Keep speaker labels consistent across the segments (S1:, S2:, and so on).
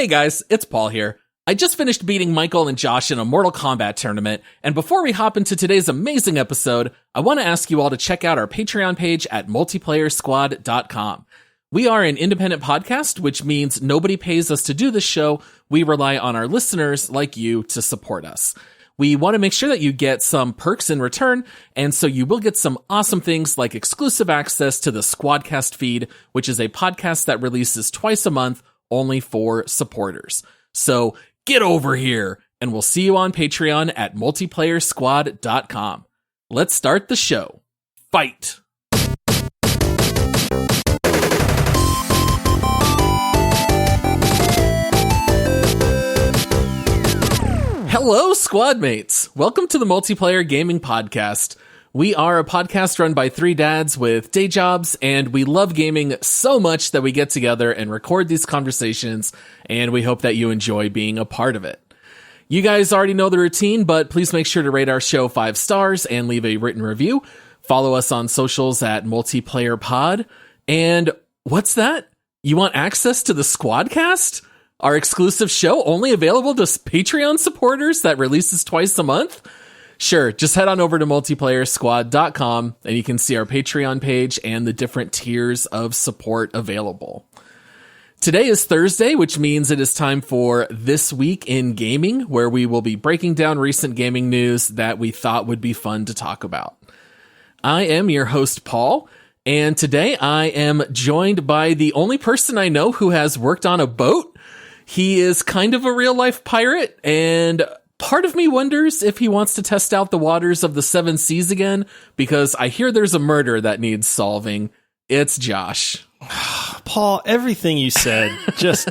S1: Hey guys, it's Paul here. I just finished beating Michael and Josh in a Mortal Kombat tournament, and before we hop into today's amazing episode, I want to ask you all to check out our Patreon page at multiplayersquad.com. We are an independent podcast, which means nobody pays us to do this show. We rely on our listeners like you to support us. We want to make sure that you get some perks in return, and so you will get some awesome things like exclusive access to the Squadcast feed, which is a podcast that releases twice a month only for supporters. So get over here, and we'll see you on Patreon at multiplayersquad.com. Let's start the show. Fight! Hello, squad mates! Welcome to the Multiplayer Gaming Podcast. We are a podcast run by three dads with day jobs, and we love gaming so much that we get together and record these conversations, and we hope that you enjoy being a part of it. You guys already know the routine, but please make sure to rate our show 5 stars and leave a written review. Follow us on socials at MultiplayerPod. And what's that? You want access to the Squadcast? Our exclusive show only available to Patreon supporters that releases twice a month? Sure, just head on over to multiplayersquad.com and you can see our Patreon page and the different tiers of support available. Today is Thursday, which means it is time for This Week in Gaming, where we will be breaking down recent gaming news that we thought would be fun to talk about. I am your host, Paul, and today I am joined by the only person I know who has worked on a boat. He is kind of a real-life pirate, and part of me wonders if he wants to test out the waters of the 7 seas again, because I hear there's a murder that needs solving. It's Josh.
S2: Paul, everything you said, just,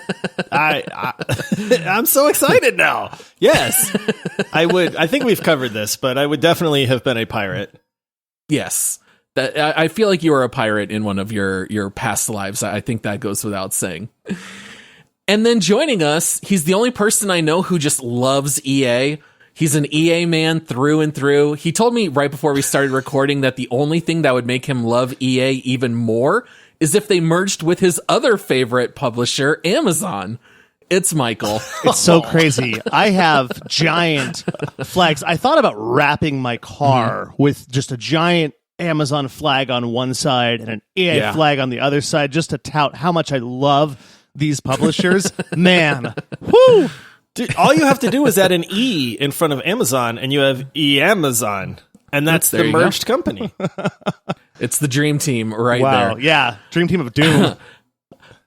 S2: I'm so excited now. Yes, I think we've covered this, but I would definitely have been a pirate.
S1: Yes. I feel like you were a pirate in one of your past lives. I think that goes without saying. And then joining us, he's the only person I know who just loves EA. He's an EA man through and through. He told me right before we started recording that the only thing that would make him love EA even more is if they merged with his other favorite publisher, Amazon. It's Michael.
S3: It's so crazy. I have giant flags. I thought about wrapping my car with just a giant Amazon flag on one side and an EA flag on the other side, just to tout how much I love these publishers. Man, whoo!
S2: Dude, all you have to do is add an E in front of Amazon, and you have Amazon, and that's the merged company.
S1: It's the dream team right
S3: wow,
S1: there.
S3: Yeah, dream team of doom.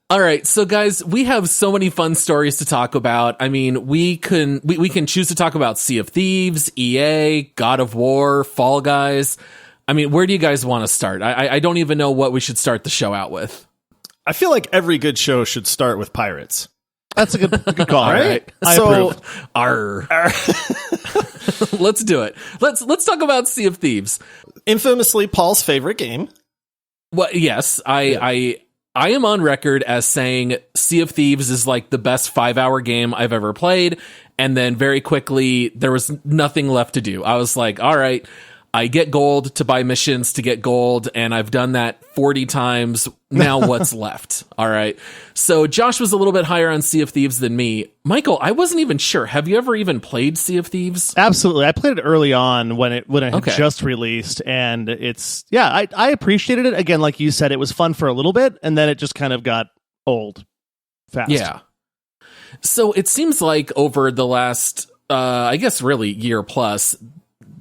S1: All right, so guys, we have so many fun stories to talk about. I mean, we can choose to talk about Sea of Thieves, EA, God of War, Fall Guys. I mean, where do you guys want to start? I don't even know what we should start the show out with.
S2: I feel like every good show should start with pirates.
S3: That's a good call,
S1: right?
S3: I approve.
S1: Let's do it. Let's talk about Sea of Thieves.
S2: Infamously, Paul's favorite game.
S1: Well, yes, I am on record as saying Sea of Thieves is like the best 5-hour game I've ever played, and then very quickly there was nothing left to do. I was like, all right, I get gold to buy missions to get gold, and I've done that 40 times. Now what's left? All right. So Josh was a little bit higher on Sea of Thieves than me. Michael, I wasn't even sure. Have you ever even played Sea of Thieves?
S3: Absolutely. I played it early on when it had just released, and it's, I appreciated it. Again, like you said, it was fun for a little bit, and then it just kind of got old fast.
S1: Yeah. So it seems like over the last, I guess really year plus,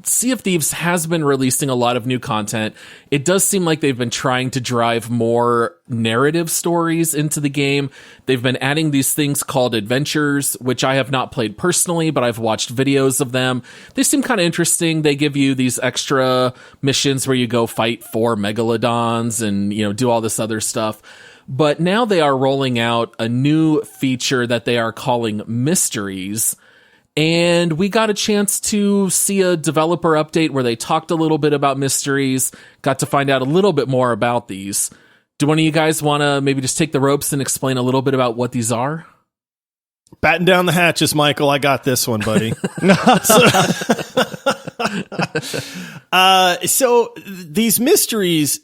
S1: Sea of Thieves has been releasing a lot of new content. It does seem like they've been trying to drive more narrative stories into the game. They've been adding these things called adventures, which I have not played personally, but I've watched videos of them. They seem kind of interesting. They give you these extra missions where you go fight 4 megalodons and, do all this other stuff. But now they are rolling out a new feature that they are calling Mysteries. And we got a chance to see a developer update where they talked a little bit about Mysteries, got to find out a little bit more about these. Do one of you guys want to maybe just take the ropes and explain a little bit about what these are?
S2: Batten down the hatches, Michael. I got this one, buddy. So these mysteries,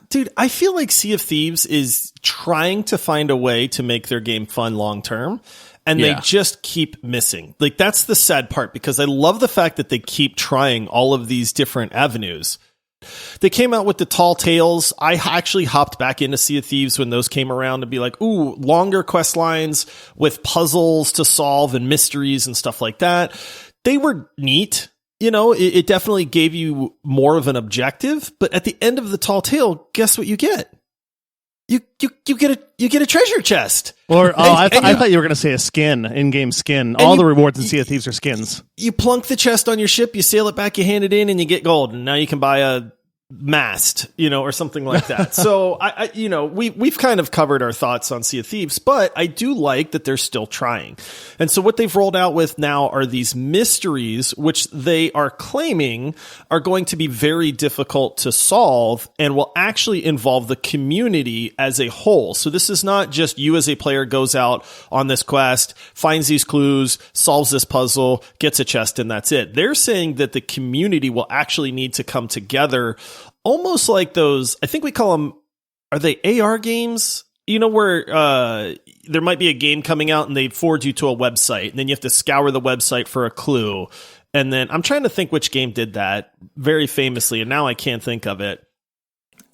S2: dude, I feel like Sea of Thieves is trying to find a way to make their game fun long term. And they just keep missing. Like, that's the sad part, because I love the fact that they keep trying all of these different avenues. They came out with the Tall Tales. I actually hopped back into Sea of Thieves when those came around to be like, ooh, longer quest lines with puzzles to solve and mysteries and stuff like that. They were neat. You know, it definitely gave you more of an objective. But at the end of the Tall Tale, guess what you get? You get a treasure chest.
S3: Or I thought you were going to say a skin, in-game skin. All the rewards in Sea of Thieves are skins.
S2: You plunk the chest on your ship, you sail it back, you hand it in, and you get gold. And now you can buy a mast, or something like that. So we've kind of covered our thoughts on Sea of Thieves, but I do like that they're still trying. And so what they've rolled out with now are these mysteries, which they are claiming are going to be very difficult to solve and will actually involve the community as a whole. So this is not just you as a player goes out on this quest, finds these clues, solves this puzzle, gets a chest, and that's it. They're saying that the community will actually need to come together, almost like those, I think we call them, are they AR games? Where there might be a game coming out and they forward you to a website, and then you have to scour the website for a clue. And then I'm trying to think which game did that very famously, and now I can't think of it.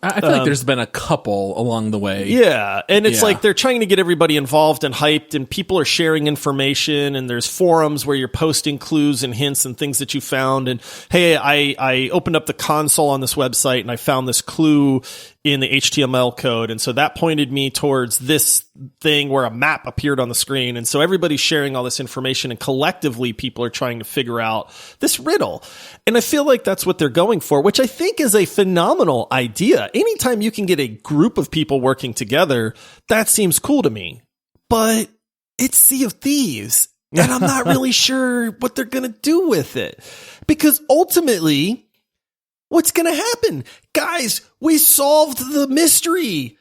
S1: I feel like there's been a couple along the way.
S2: Yeah, and it's like they're trying to get everybody involved and hyped, and people are sharing information, and there's forums where you're posting clues and hints and things that you found. And hey, I opened up the console on this website and I found this clue in the HTML code, and so that pointed me towards this thing where a map appeared on the screen. And so everybody's sharing all this information, and collectively people are trying to figure out this riddle. And I feel like that's what they're going for, which I think is a phenomenal idea. Anytime you can get a group of people working together, that seems cool to me. But it's Sea of Thieves, and I'm not really sure what they're going to do with it. Because ultimately, what's going to happen? Guys, we solved the mystery.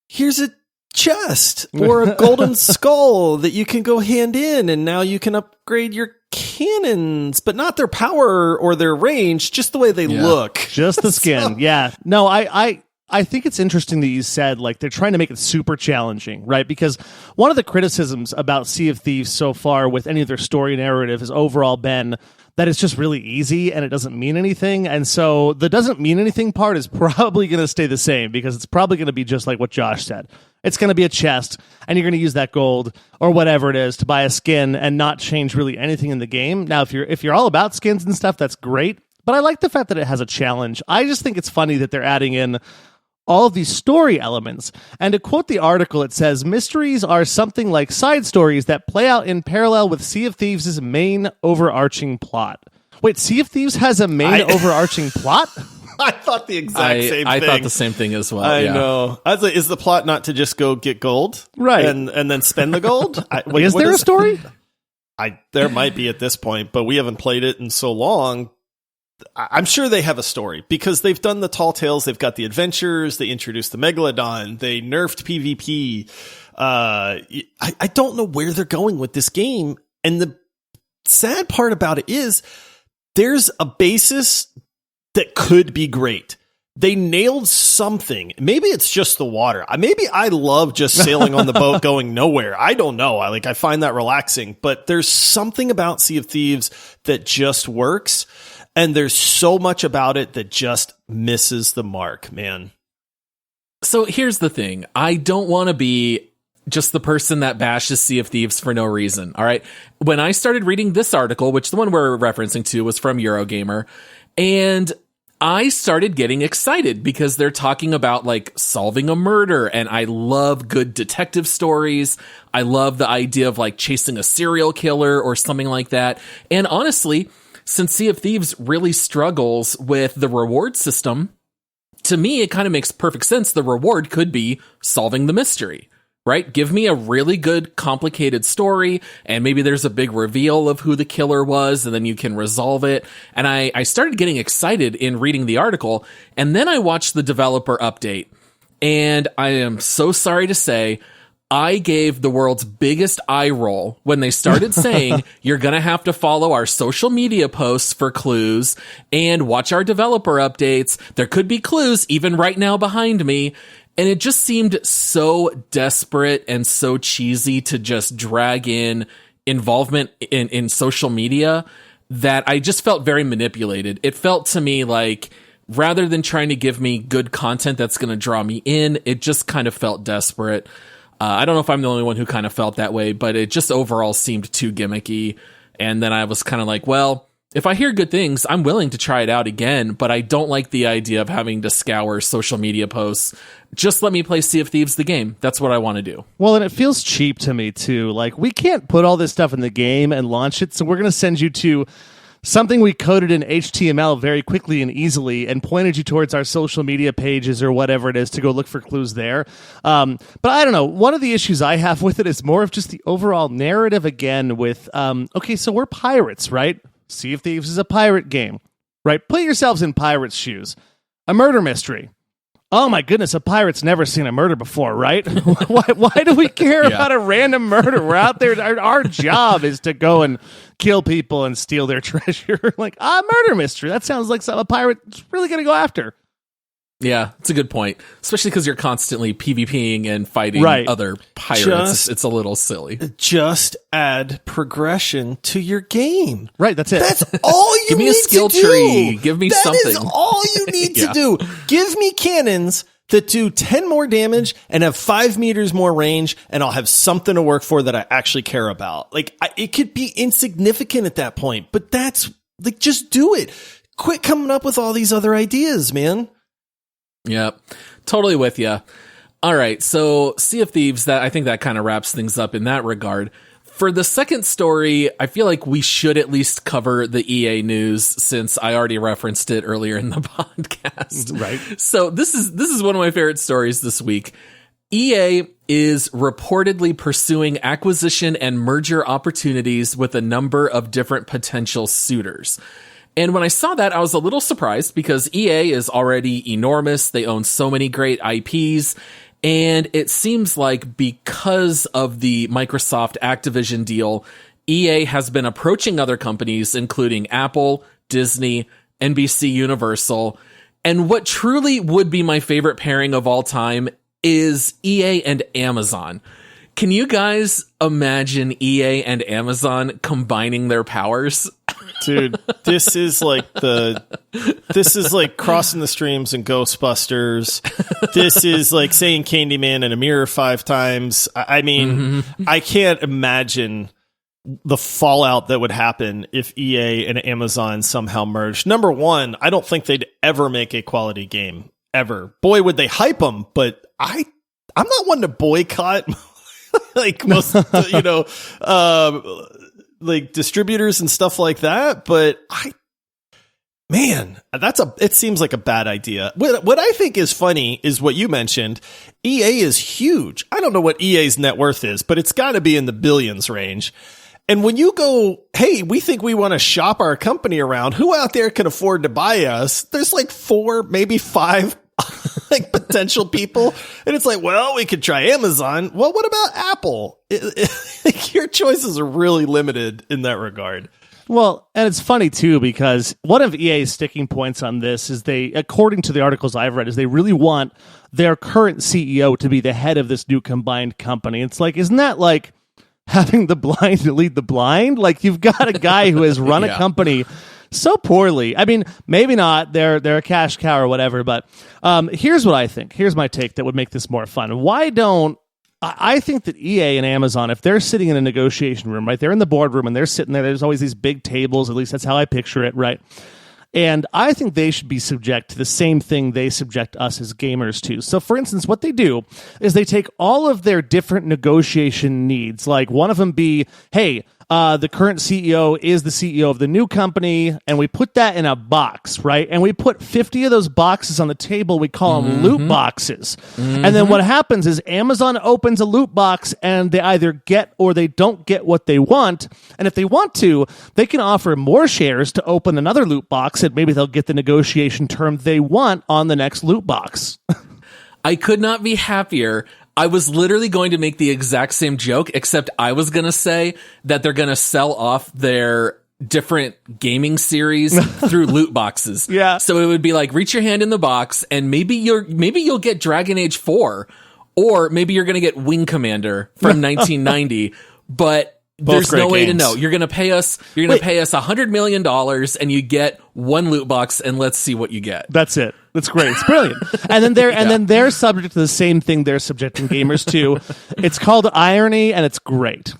S2: Here's a chest or a golden skull that you can go hand in, and now you can upgrade your cannons, but not their power or their range, just the way they look.
S3: Just the skin. Yeah. No, I think it's interesting that you said, like, they're trying to make it super challenging, right? Because one of the criticisms about Sea of Thieves so far with any of their story narrative has overall been that it's just really easy and it doesn't mean anything. And so the doesn't mean anything part is probably going to stay the same, because it's probably going to be just like what Josh said. It's going to be a chest, and you're going to use that gold or whatever it is to buy a skin and not change really anything in the game. Now, if you're all about skins and stuff, that's great. But I like the fact that it has a challenge. I just think it's funny that they're adding in all of these story elements. And to quote the article, it says, mysteries are something like side stories that play out in parallel with Sea of Thieves' main overarching plot. Wait, Sea of Thieves has a main overarching plot?
S2: I thought the exact same thing.
S1: I thought the same thing as well.
S2: I know. I was like, is the plot not to just go get gold?
S3: Right.
S2: And then spend the gold?
S3: Is there a story?
S2: There might be at this point, but we haven't played it in so long. I'm sure they have a story, because they've done the Tall Tales. They've got the adventures. They introduced the Megalodon. They nerfed PvP. I don't know where they're going with this game. And the sad part about it is there's a basis that could be great. They nailed something. Maybe it's just the water. Maybe I love just sailing on the boat going nowhere. I don't know. I find that relaxing, but there's something about Sea of Thieves that just works. And there's so much about it that just misses the mark, man.
S1: So here's the thing. I don't want to be just the person that bashes Sea of Thieves for no reason. All right. When I started reading this article, which the one we're referencing to was from Eurogamer, and I started getting excited because they're talking about like solving a murder, and I love good detective stories. I love the idea of like chasing a serial killer or something like that. And honestly, since Sea of Thieves really struggles with the reward system, to me, it kind of makes perfect sense. The reward could be solving the mystery, right? Give me a really good, complicated story, and maybe there's a big reveal of who the killer was, and then you can resolve it. And I started getting excited in reading the article, and then I watched the developer update, and I am so sorry to say, I gave the world's biggest eye roll when they started saying, you're going to have to follow our social media posts for clues and watch our developer updates. There could be clues even right now behind me. And it just seemed so desperate and so cheesy to just drag in involvement in social media that I just felt very manipulated. It felt to me like rather than trying to give me good content that's going to draw me in, it just kind of felt desperate. I don't know if I'm the only one who kind of felt that way, but it just overall seemed too gimmicky. And then I was kind of like, well, if I hear good things, I'm willing to try it out again, but I don't like the idea of having to scour social media posts. Just let me play Sea of Thieves, the game. That's what I want to do.
S3: Well, and it feels cheap to me, too. Like, we can't put all this stuff in the game and launch it, so we're going to send you to something we coded in HTML very quickly and easily and pointed you towards our social media pages or whatever it is to go look for clues there. But I don't know. One of the issues I have with it is more of just the overall narrative again with, okay, so we're pirates, right? Sea of Thieves is a pirate game, right? Put yourselves in pirates' shoes. A murder mystery. Oh my goodness, a pirate's never seen a murder before, right? why do we care about a random murder? We're out there. Our job is to go and kill people and steal their treasure. Like, murder mystery. That sounds like something a pirate's really going to go after.
S1: Yeah, it's a good point. Especially because you're constantly PvPing and fighting other pirates. It's a little silly.
S2: Just add progression to your game.
S3: Right, that's it.
S2: That's all you need to do.
S1: Give me a skill tree. Give me something.
S2: That is all you need to do. Give me cannons that do 10 more damage and have 5 meters more range, and I'll have something to work for that I actually care about. Like, it could be insignificant at that point, but that's, like, just do it. Quit coming up with all these other ideas, man.
S1: Yep, totally with you. All right, so Sea of Thieves, I think that kind of wraps things up in that regard. For the second story, I feel like we should at least cover the EA news since I already referenced it earlier in the podcast.
S3: Right.
S1: So this is one of my favorite stories this week. EA is reportedly pursuing acquisition and merger opportunities with a number of different potential suitors. And when I saw that, I was a little surprised because EA is already enormous. They own so many great IPs. And it seems like because of the Microsoft Activision deal, EA has been approaching other companies, including Apple, Disney, NBC Universal. And what truly would be my favorite pairing of all time is EA and Amazon. Can you guys imagine EA and Amazon combining their powers?
S2: Dude, this is like crossing the streams in Ghostbusters. This is like saying Candyman in a mirror 5 times. I mean, I can't imagine the fallout that would happen if EA and Amazon somehow merged. Number one, I don't think they'd ever make a quality game ever. Boy, would they hype them, but I'm not one to boycott like most, like distributors and stuff like that. But it seems like a bad idea. What I think is funny is what you mentioned. EA is huge. I don't know what EA's net worth is, but it's got to be in the billions range. And when you go, hey, we think we want to shop our company around, who out there can afford to buy us? There's like 4, maybe 5 like potential people. And it's like, well, we could try Amazon. Well, what about Apple? Your choices are really limited in that regard.
S3: Well, and it's funny, too, because one of EA's sticking points on this is they, according to the articles I've read, is they really want their current CEO to be the head of this new combined company. It's like, isn't that like having the blind to lead the blind? Like, you've got a guy who has run a company so poorly. I mean, maybe not. They're a cash cow or whatever, but here's what I think. Here's my take that would make this more fun. Why don't I think that EA and Amazon, if they're sitting in a negotiation room, right, they're in the boardroom and they're sitting there, there's always these big tables, at least that's how I picture it, right? And I think they should be subject to the same thing they subject us as gamers to. So, for instance, what they do is they take all of their different negotiation needs, like one of them be, hey, the current CEO is the CEO of the new company, and we put that in a box, right? And we put 50 of those boxes on the table. We call them loot boxes. And then what happens is Amazon opens a loot box, and they either get or they don't get what they want. And if they want to, they can offer more shares to open another loot box, and maybe they'll get the negotiation term they want on the next loot box.
S1: I could not be happier. I was literally going to make the exact same joke, except I was going to say that they're going to sell off their different gaming series through loot boxes.
S3: Yeah.
S1: So it would be like, reach your hand in the box and maybe you'll get Dragon Age 4, or maybe you're going to get Wing Commander from 1990, but there's no way to know. You're going to pay us $100 million and you get one loot box, and let's see what you get.
S3: That's it. That's great. It's brilliant. And then they're subject to the same thing they're subjecting gamers to. It's called irony, and it's great.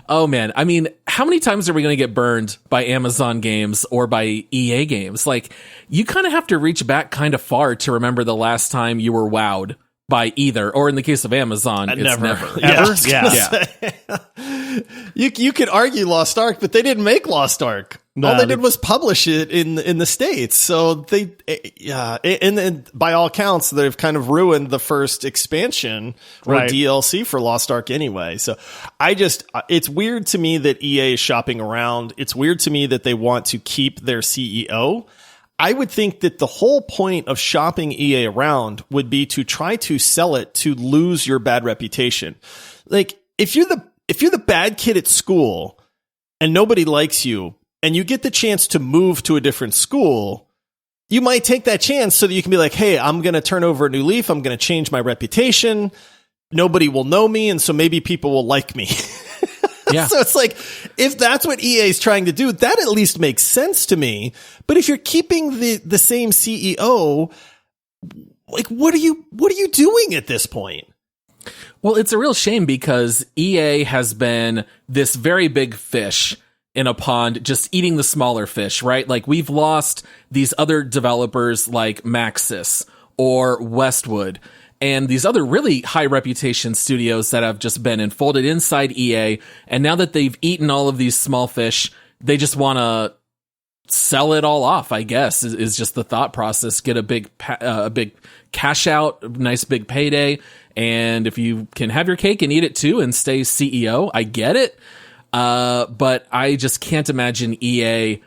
S1: Oh man, I mean, how many times are we going to get burned by Amazon games or by EA games? Like, you kind of have to reach back kind of far to remember the last time you were wowed by either, or in the case of Amazon, it's never.
S3: Ever?
S2: Yeah. You could argue Lost Ark, but they didn't make Lost Ark. All they did was publish it in the States. So and by all accounts, they've kind of ruined the first expansion or DLC for Lost Ark anyway. So it's weird to me that EA is shopping around. It's weird to me that they want to keep their CEO. I would think that the whole point of shopping EA around would be to try to sell it to lose your bad reputation. Like, if you're the bad kid at school and nobody likes you, and you get the chance to move to a different school, you might take that chance so that you can be like, hey, I'm going to turn over a new leaf. I'm going to change my reputation. Nobody will know me, and so maybe people will like me. Yeah. So it's like, if that's what EA is trying to do, that at least makes sense to me. But if you're keeping the same CEO, like, what are you doing at this point?
S1: Well, it's a real shame because EA has been this very big fish in a pond, just eating the smaller fish, right? Like, we've lost these other developers like Maxis or Westwood and these other really high reputation studios that have just been enfolded inside EA. And now that they've eaten all of these small fish, they just want to sell it all off, I guess, is just the thought process. Get a big cash out, nice big payday. And if you can have your cake and eat it too and stay CEO, I get it. But I just can't imagine EA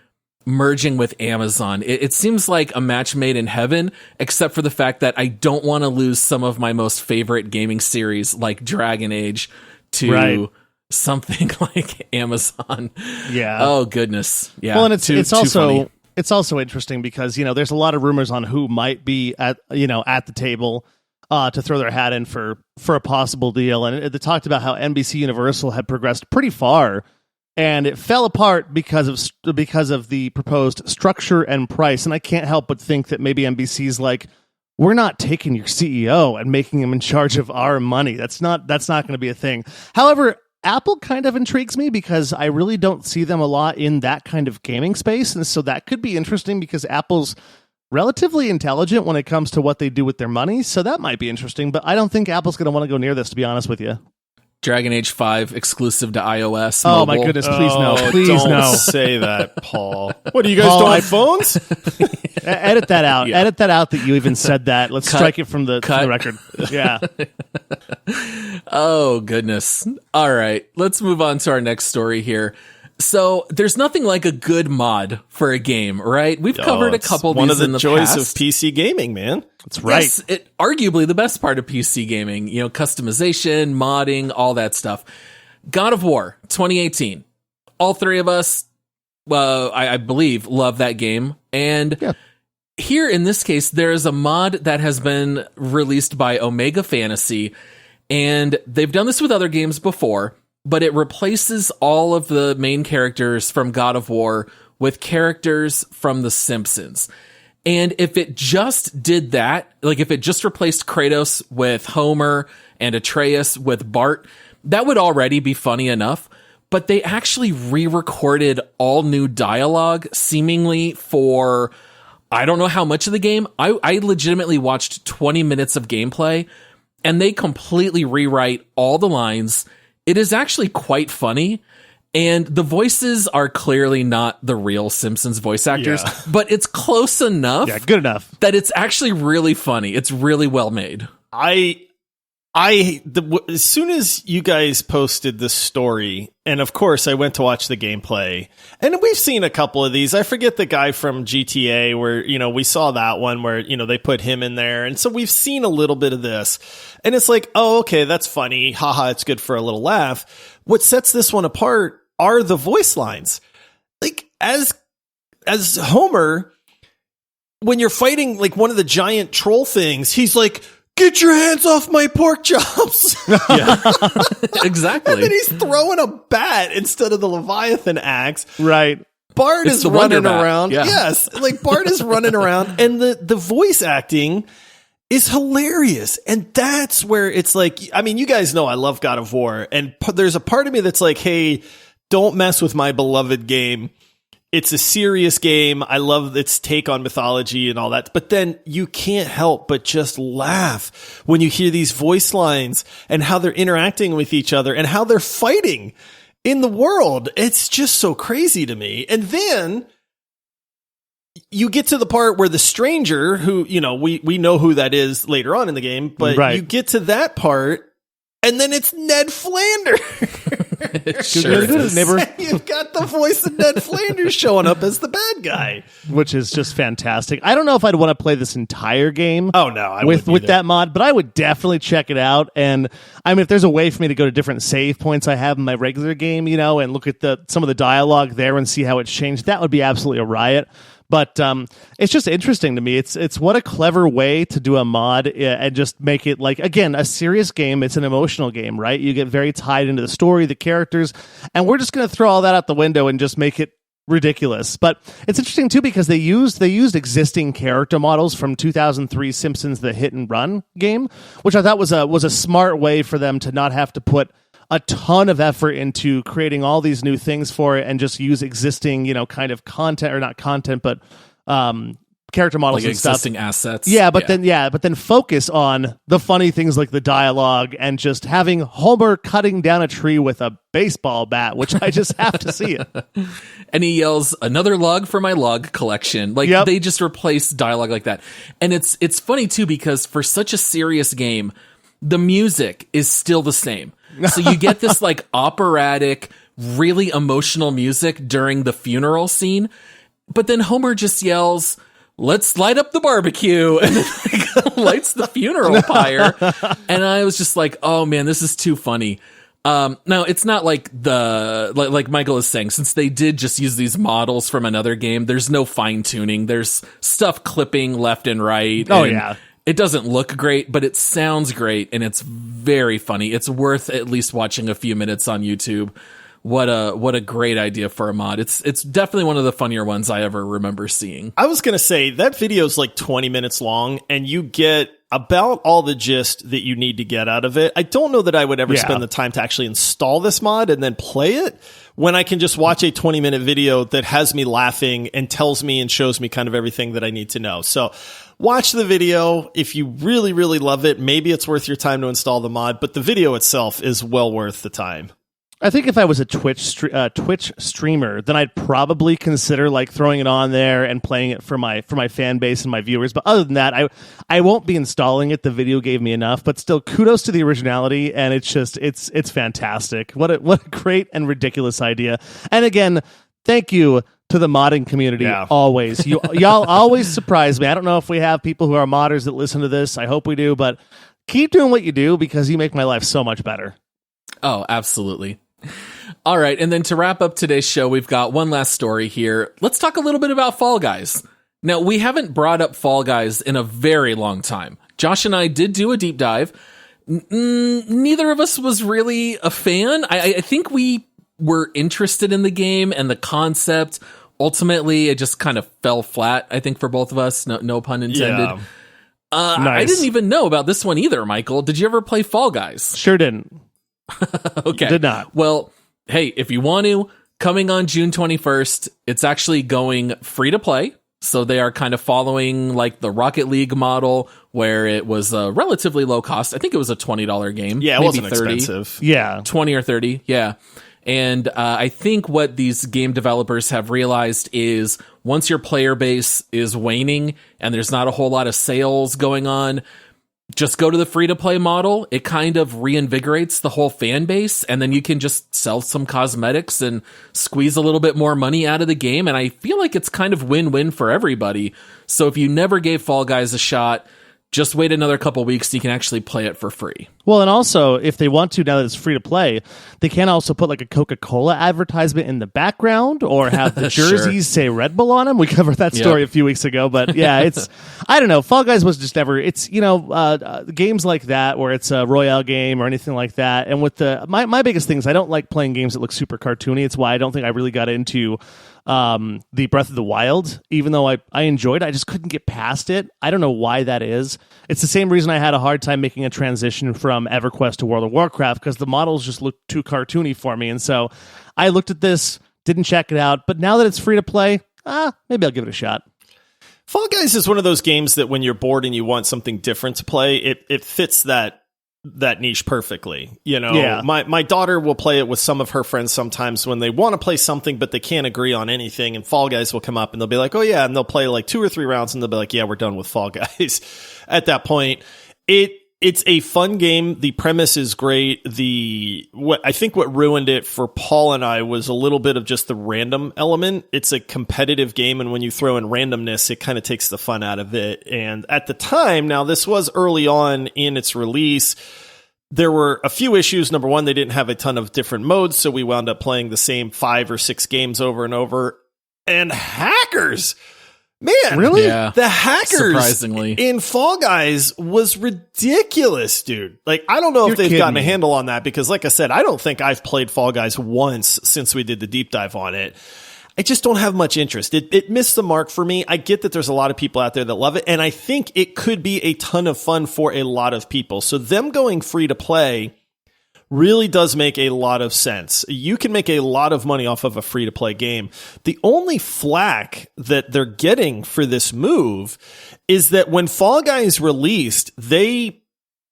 S1: merging with Amazon. It seems like a match made in heaven, except for the fact that I don't want to lose some of my most favorite gaming series like Dragon Age to something like Amazon. Yeah. Oh goodness. Yeah.
S3: Well, and it's also interesting because, there's a lot of rumors on who might be at the table to throw their hat in for a possible deal. And they talked about how NBC Universal had progressed pretty far, and it fell apart because of the proposed structure and price. And I can't help but think that maybe NBC's like, we're not taking your CEO and making him in charge of our money. That's not going to be a thing. However, Apple kind of intrigues me because I really don't see them a lot in that kind of gaming space. And so that could be interesting because Apple's relatively intelligent when it comes to what they do with their money. So that might be interesting, but I don't think Apple's going to want to go near this, to be honest with you.
S1: Dragon Age 5 exclusive to iOS.
S3: Oh,
S1: mobile.
S3: My goodness, please no. Please
S2: don't say that, Paul. What, do you guys don't have phones?
S3: Edit that out. Yeah. Edit that out that you even said that. Let's strike it from the record. Yeah.
S1: Oh, goodness. All right. Let's move on to our next story here. So there's nothing like a good mod for a game, right? We've covered a couple of these in the past.
S2: One of the joys of PC gaming, man.
S3: That's right.
S1: Yes, arguably the best part of PC gaming, customization, modding, all that stuff. God of War 2018. All three of us, I believe, love that game. And here in this case, there is a mod that has been released by Omega Fantasy, and they've done this with other games before, but it replaces all of the main characters from God of War with characters from The Simpsons. And if it just did that, like if it just replaced Kratos with Homer and Atreus with Bart, that would already be funny enough. But they actually re-recorded all new dialogue, seemingly for, I don't know how much of the game. I legitimately watched 20 minutes of gameplay, and they completely rewrite all the lines. It is actually quite funny, and the voices are clearly not the real Simpsons voice actors, but it's close enough.
S3: Yeah, good enough.
S1: That it's actually really funny. It's really well made.
S2: I As soon as you guys posted this story, and of course I went to watch the gameplay, and we've seen a couple of these. I forget the guy from GTA where, we saw that one where, they put him in there. And so we've seen a little bit of this, and it's like, oh, okay, that's funny. Haha, it's good for a little laugh. What sets this one apart are the voice lines. Like, as Homer, when you're fighting like one of the giant troll things, he's like, "Get your hands off my pork chops."
S1: Yeah, exactly.
S2: And then he's throwing a bat instead of the Leviathan axe.
S3: Right.
S2: Bart is running around.
S1: Yeah.
S2: Yes. Like Bart is running around, and the voice acting is hilarious. And that's where it's like, I mean, you guys know I love God of War, and there's a part of me that's like, hey, don't mess with my beloved game. It's a serious game. I love its take on mythology and all that. But then you can't help but just laugh when you hear these voice lines and how they're interacting with each other and how they're fighting in the world. It's just so crazy to me. And then you get to the part where the stranger, who, we know who that is later on in the game, but you get to that part, and then it's Ned Flanders.
S1: Sure is.
S2: You've got the voice of Ned Flanders showing up as the bad guy,
S3: which is just fantastic. I don't know if I'd want to play this entire game.
S2: Oh no,
S3: with that mod, but I would definitely check it out. And I mean, if there's a way for me to go to different save points I have in my regular game, and look at some of the dialogue there and see how it's changed, that would be absolutely a riot. But it's just interesting to me. It's what a clever way to do a mod and just make it, like, again, a serious game. It's an emotional game, right? You get very tied into the story, the characters, and we're just going to throw all that out the window and just make it ridiculous. But it's interesting too because they used existing character models from 2003 Simpsons The Hit and Run game, which I thought was a smart way for them to not have to put a ton of effort into creating all these new things for it and just use existing, kind of content, or not content, but character models
S1: like
S3: and stuff.
S1: Existing assets.
S3: But then focus on the funny things like the dialogue and just having Homer cutting down a tree with a baseball bat, which I just have to see it.
S1: And he yells, "Another log for my log collection." Like, they just replace dialogue like that. And it's funny too, because for such a serious game, the music is still the same. So you get this like operatic, really emotional music during the funeral scene, but then Homer just yells, "Let's light up the barbecue," and then, like, lights the funeral pyre. And I was just like, oh man, this is too funny. Now it's not like like Michael is saying, since they did just use these models from another game, there's no fine tuning. There's stuff clipping left and right.
S3: Oh yeah.
S1: It doesn't look great, but it sounds great, and it's very funny. It's worth at least watching a few minutes on YouTube. What a great idea for a mod. It's definitely one of the funnier ones I ever remember seeing.
S2: I was going to say, that video is like 20 minutes long, and you get about all the gist that you need to get out of it. I don't know that I would ever spend the time to actually install this mod and then play it, when I can just watch a 20-minute video that has me laughing and tells me and shows me kind of everything that I need to know. So watch the video. If you really, really love it, maybe it's worth your time to install the mod, but the video itself is well worth the time.
S3: I think if I was a Twitch streamer, then I'd probably consider like throwing it on there and playing it for my fan base and my viewers. But other than that, I won't be installing it. The video gave me enough. But still, kudos to the originality, and it's fantastic. What a great and ridiculous idea. And again, thank you to the modding community. Always, y'all always surprise me. I don't know if we have people who are modders that listen to this. I hope we do, but keep doing what you do, because you make my life so much better.
S1: Oh, absolutely. All right, and then to wrap up today's show, we've got one last story here. Let's talk a little bit about Fall Guys. Now, we haven't brought up Fall Guys in a very long time. Josh and I did do a deep dive. Neither of us was really a fan. I think we were interested in the game and the concept. Ultimately, it just kind of fell flat, I think, for both of us. No pun intended.
S2: Yeah.
S3: Nice.
S1: I didn't even know about this one either, Michael. Did you ever play Fall Guys?
S3: Sure didn't.
S1: Okay.
S3: Did not.
S1: Well, hey, if you want to, coming on June 21st, it's actually going free to play. So they are kind of following like the Rocket League model, where it was a relatively low cost. I think it was a $20 game.
S2: Yeah, it
S1: maybe
S2: wasn't
S1: 30.
S2: expensive.
S3: Yeah.
S1: 20 or 30. Yeah. And I think what these game developers have realized is once your player base is waning and there's not a whole lot of sales going on, just go to the free-to-play model. It kind of reinvigorates the whole fan base, and then you can just sell some cosmetics and squeeze a little bit more money out of the game, and I feel like it's kind of win-win for everybody. So if you never gave Fall Guys a shot, just wait another couple weeks so you can actually play it for free.
S3: Well, and also, if they want to, now that it's free to play, they can also put like a Coca-Cola advertisement in the background or have the jerseys say Red Bull on them. We covered that story a few weeks ago, but yeah, it's, I don't know. Fall Guys was just never, it's, games like that where it's a Royale game or anything like that. And with my biggest thing is I don't like playing games that look super cartoony. It's why I don't think I really got into the Breath of the Wild, even though I enjoyed it, I just couldn't get past it. I don't know why that is. It's the same reason I had a hard time making a transition from EverQuest to World of Warcraft, because the models just looked too cartoony for me. And so I looked at this, didn't check it out, but now that it's free to play, maybe I'll give it a shot.
S2: Fall Guys is one of those games that when you're bored and you want something different to play, it fits that niche perfectly. My daughter will play it with some of her friends sometimes when they want to play something but they can't agree on anything, and Fall Guys will come up and they'll be like, oh yeah, and they'll play like 2 or 3 rounds and they'll be like, yeah, we're done with Fall Guys. At that point, it's a fun game. The premise is great. I think what ruined it for Paul and I was a little bit of just the random element. It's a competitive game, and when you throw in randomness, it kind of takes the fun out of it. And at the time, now this was early on in its release, there were a few issues. Number one, they didn't have a ton of different modes, so we wound up playing the same 5 or 6 games over and over. And hackers! Man,
S3: really?
S1: Yeah.
S2: The hackers
S1: surprisingly
S2: in Fall Guys was ridiculous, dude. Like, I don't know if they've gotten a handle on that, because like I said, I don't think I've played Fall Guys once since we did the deep dive on it. I just don't have much interest. It missed the mark for me. I get that there's a lot of people out there that love it, and I think it could be a ton of fun for a lot of people. So them going free to play really does make a lot of sense. You can make a lot of money off of a free-to-play game. The only flack that they're getting for this move is that when Fall Guys released, the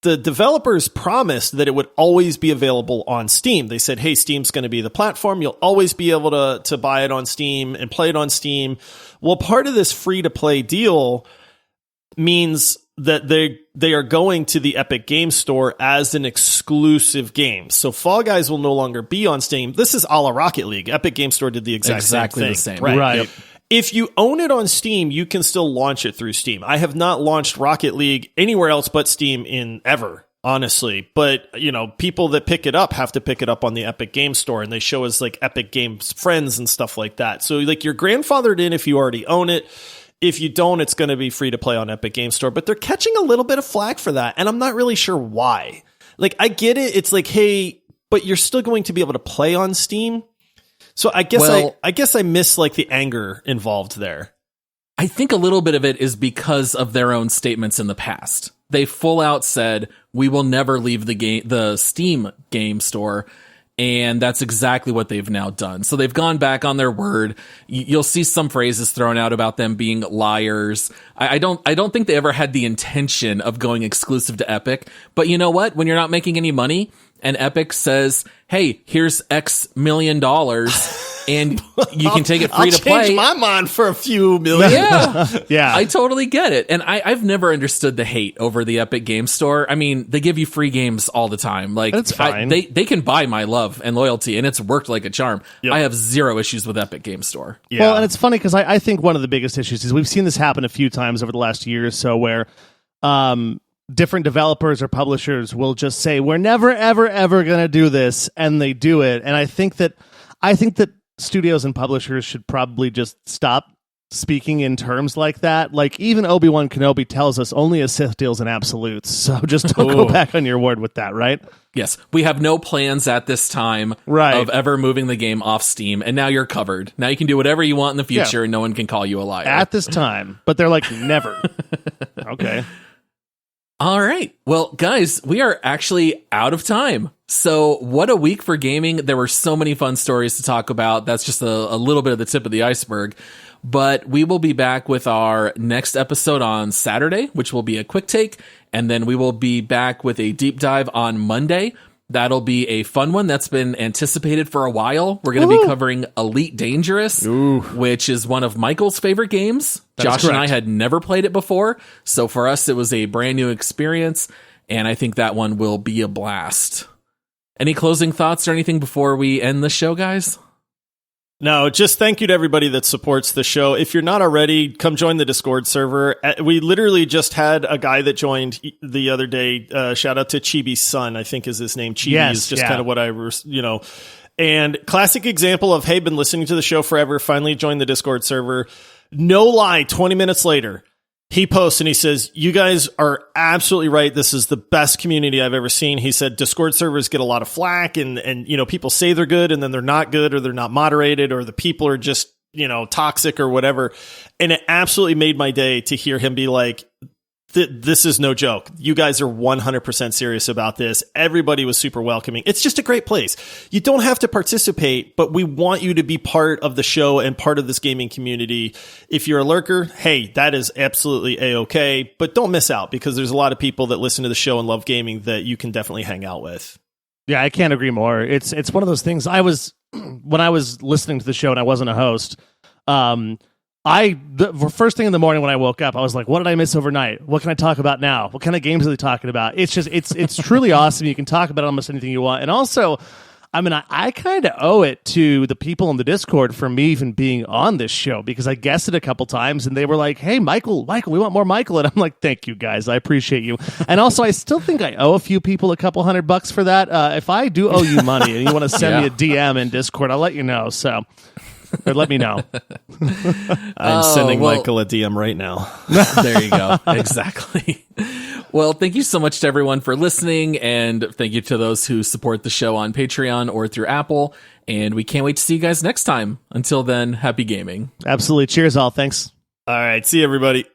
S2: developers promised that it would always be available on Steam. They said, hey, Steam's going to be the platform. You'll always be able to buy it on Steam and play it on Steam. Well, part of this free-to-play deal means that they are going to the Epic Game Store as an exclusive game. So Fall Guys will no longer be on Steam. This is a la Rocket League. Epic Game Store did the exactly
S1: the same.
S3: Right.
S2: Yep. If you own it on Steam, you can still launch it through Steam. I have not launched Rocket League anywhere else but Steam in ever, honestly. But, people that pick it up have to pick it up on the Epic Game Store, and they show us like Epic Games Friends and stuff like that. So like you're grandfathered in if you already own it. If you don't, it's going to be free to play on Epic Game Store, but they're catching a little bit of flack for that, and I'm not really sure why. Like, I get it. It's like, hey, but you're still going to be able to play on Steam. So I guess I miss like the anger involved there.
S1: I think a little bit of it is because of their own statements in the past. They full out said, we will never leave the Steam game store. And that's exactly what they've now done. So they've gone back on their word. You'll see some phrases thrown out about them being liars. I don't think they ever had the intention of going exclusive to Epic. But you know what? When you're not making any money and Epic says, hey, here's X $1 million and you can take it free to play.
S2: I'll change my mind for a few million.
S1: Yeah.
S3: Yeah.
S1: I totally get it. And I've never understood the hate over the Epic Game Store. I mean, they give you free games all the time. Like,
S3: that's fine.
S1: They can buy my love and loyalty, and it's worked like a charm. Yep. I have zero issues with Epic Game Store.
S3: Yeah. Well, and it's funny because I think one of the biggest issues is we've seen this happen a few times over the last year or so where different developers or publishers will just say, we're never, ever, ever going to do this, and they do it. And I think that studios and publishers should probably just stop speaking in terms like that. Like, even Obi-Wan Kenobi tells us only a Sith deals in absolutes, so just don't go back on your word with that, right?
S1: Yes, we have no plans at this time of ever moving the game off Steam, and now you're covered. Now you can do whatever you want in the future, and no one can call you a liar.
S3: At this time, but they're like, never. Okay.
S1: All right. Well, guys, we are actually out of time. So what a week for gaming. There were so many fun stories to talk about. That's just a little bit of the tip of the iceberg. But we will be back with our next episode on Saturday, which will be a quick take. And then we will be back with a deep dive on Monday. That'll be a fun one that's been anticipated for a while. We're going to be covering Elite Dangerous, which is one of Michael's favorite games. Josh and I had never played it before, so for us it was a brand new experience, and I think that one will be a blast. Any closing thoughts or anything before we end the show, guys?
S2: No, just thank you to everybody that supports the show. If you're not already, come join the Discord server. We literally just had a guy that joined the other day. Shout out to Chibi's son, I think is his name. Chibi is just kind of what and classic example of, hey, been listening to the show forever, finally joined the Discord server. No lie, 20 minutes later, he posts and he says, you guys are absolutely right. This is the best community I've ever seen. He said Discord servers get a lot of flack and people say they're good and then they're not good or they're not moderated or the people are just, toxic or whatever. And it absolutely made my day to hear him be like, this is no joke. You guys are 100% serious about this. Everybody was super welcoming. It's just a great place. You don't have to participate, but we want you to be part of the show and part of this gaming community. If you're a lurker, hey, that is absolutely A-okay, but don't miss out because there's a lot of people that listen to the show and love gaming that you can definitely hang out with.
S3: Yeah, I can't agree more. It's one of those things. When I was listening to the show and I wasn't a host, the first thing in the morning when I woke up, I was like, what did I miss overnight? What can I talk about now? What kind of games are they talking about? It's truly awesome. You can talk about almost anything you want. And also, I kind of owe it to the people in the Discord for me even being on this show because I guessed it a couple times and they were like, hey, Michael, we want more Michael. And I'm like, thank you guys. I appreciate you. And also, I still think I owe a few people a couple $100 for that. If I do owe you money and you want to send me a DM in Discord, I'll let you know. So... or let me know.
S2: I'm sending Michael a DM right now.
S1: There you go. Exactly. Well, thank you so much to everyone for listening, and thank you to those who support the show on Patreon or through Apple. And we can't wait to see you guys next time. Until then, happy gaming.
S3: Absolutely. Cheers, all. Thanks.
S2: All right. See you, everybody.